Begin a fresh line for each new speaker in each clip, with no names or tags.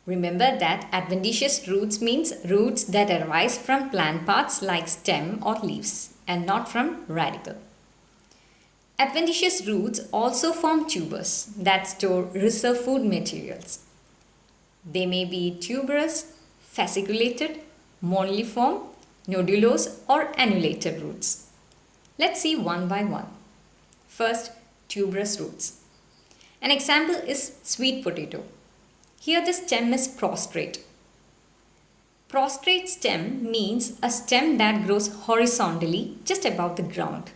Remember that adventitious roots means roots that arise from plant parts like stem or leaves and not from radicle. Adventitious roots also form tubers that store reserve food materials. They may be tuberous, fasciculated, moniliform, nodulose or annulated roots. Let's see one by one. First, tuberous roots. An example is sweet potato. Here the stem is prostrate. Prostrate stem means a stem that grows horizontally just above the ground.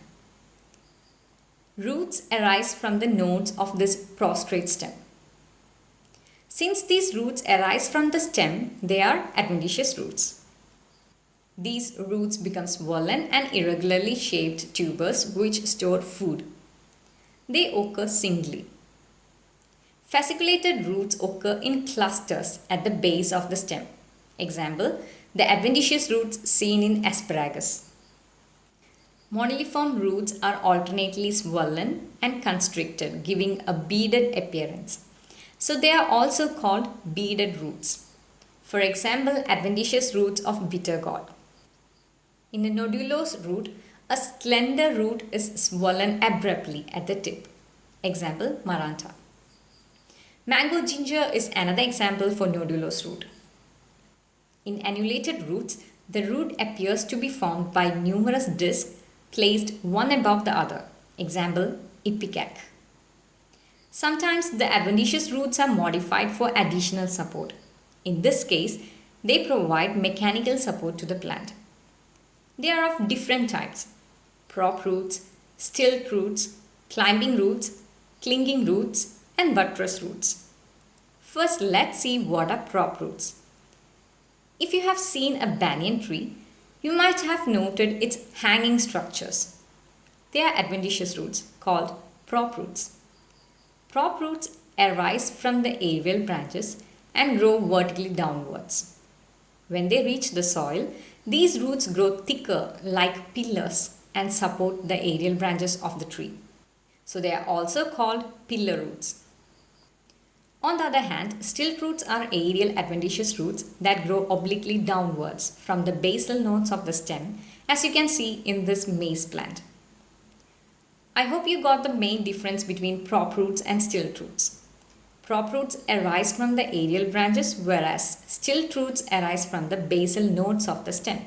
Roots arise from the nodes of this prostrate stem. Since these roots arise from the stem, they are adventitious roots. These roots become swollen and irregularly shaped tubers which store food. They occur singly. Fasciculated roots occur in clusters at the base of the stem. Example, the adventitious roots seen in asparagus. Moniliform roots are alternately swollen and constricted, giving a beaded appearance. So they are also called beaded roots. For example, adventitious roots of bitter gourd. In a nodulose root, a slender root is swollen abruptly at the tip. Example, maranta. Mango ginger is another example for nodulose root. In annulated roots, the root appears to be formed by numerous discs placed one above the other. Example, ipecac. Sometimes the adventitious roots are modified for additional support. In this case, they provide mechanical support to the plant. They are of different types: prop roots, stilt roots, climbing roots, clinging roots, and buttress roots. First, let's see what are prop roots. If you have seen a banyan tree, you might have noted its hanging structures. They are adventitious roots called prop roots. Prop roots arise from the aerial branches and grow vertically downwards. When they reach the soil, these roots grow thicker like pillars and support the aerial branches of the tree. So they are also called pillar roots. On the other hand, stilt roots are aerial adventitious roots that grow obliquely downwards from the basal nodes of the stem, as you can see in this maize plant. I hope you got the main difference between prop roots and stilt roots. Prop roots arise from the aerial branches, whereas stilt roots arise from the basal nodes of the stem.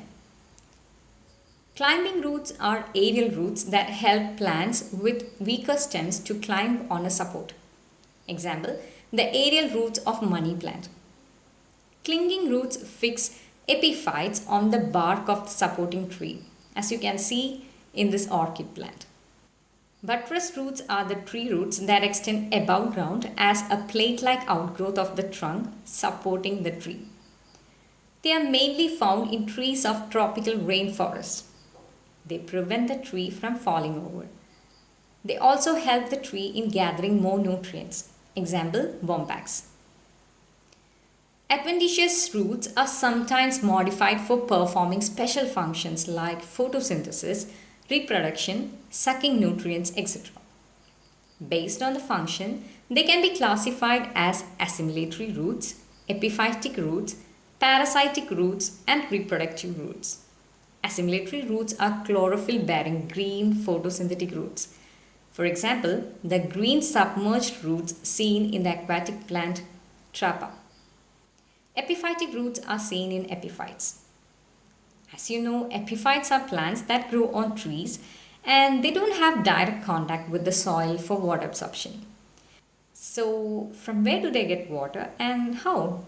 Climbing roots are aerial roots that help plants with weaker stems to climb on a support. Example, the aerial roots of money plant. Clinging roots fix epiphytes on the bark of the supporting tree, as you can see in this orchid plant. Buttress roots are the tree roots that extend above ground as a plate-like outgrowth of the trunk supporting the tree. They are mainly found in trees of tropical rainforests. They prevent the tree from falling over. They also help the tree in gathering more nutrients. Example, bombax. Adventitious roots are sometimes modified for performing special functions like photosynthesis, reproduction, sucking nutrients, etc. Based on the function, they can be classified as assimilatory roots, epiphytic roots, parasitic roots, and reproductive roots. Assimilatory roots are chlorophyll-bearing green photosynthetic roots. For example, the green submerged roots seen in the aquatic plant Trapa. Epiphytic roots are seen in epiphytes. As you know, epiphytes are plants that grow on trees and they don't have direct contact with the soil for water absorption. So, from where do they get water and how?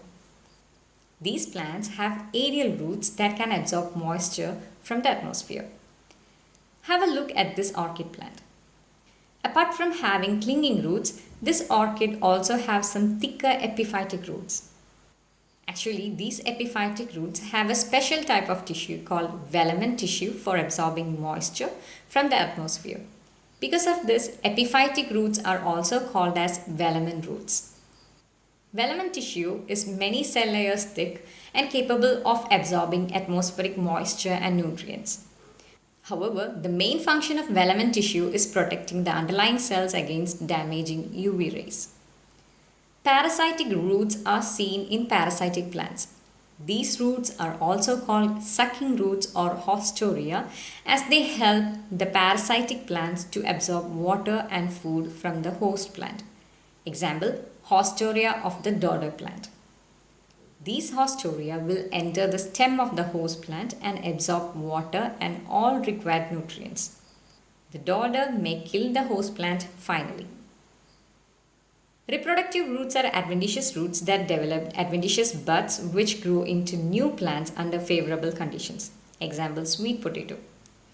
These plants have aerial roots that can absorb moisture from the atmosphere. Have a look at this orchid plant. Apart from having clinging roots, this orchid also has some thicker epiphytic roots. Actually, these epiphytic roots have a special type of tissue called velamen tissue for absorbing moisture from the atmosphere. Because of this, epiphytic roots are also called as velamen roots. Velamen tissue is many cell layers thick and capable of absorbing atmospheric moisture and nutrients. However, the main function of velamen tissue is protecting the underlying cells against damaging UV rays. Parasitic roots are seen in parasitic plants. These roots are also called sucking roots or haustoria as they help the parasitic plants to absorb water and food from the host plant. Example, haustoria of the dodder plant. These haustoria will enter the stem of the host plant and absorb water and all required nutrients. The dodder may kill the host plant finally. Reproductive roots are adventitious roots that develop adventitious buds which grow into new plants under favorable conditions. Example, sweet potato.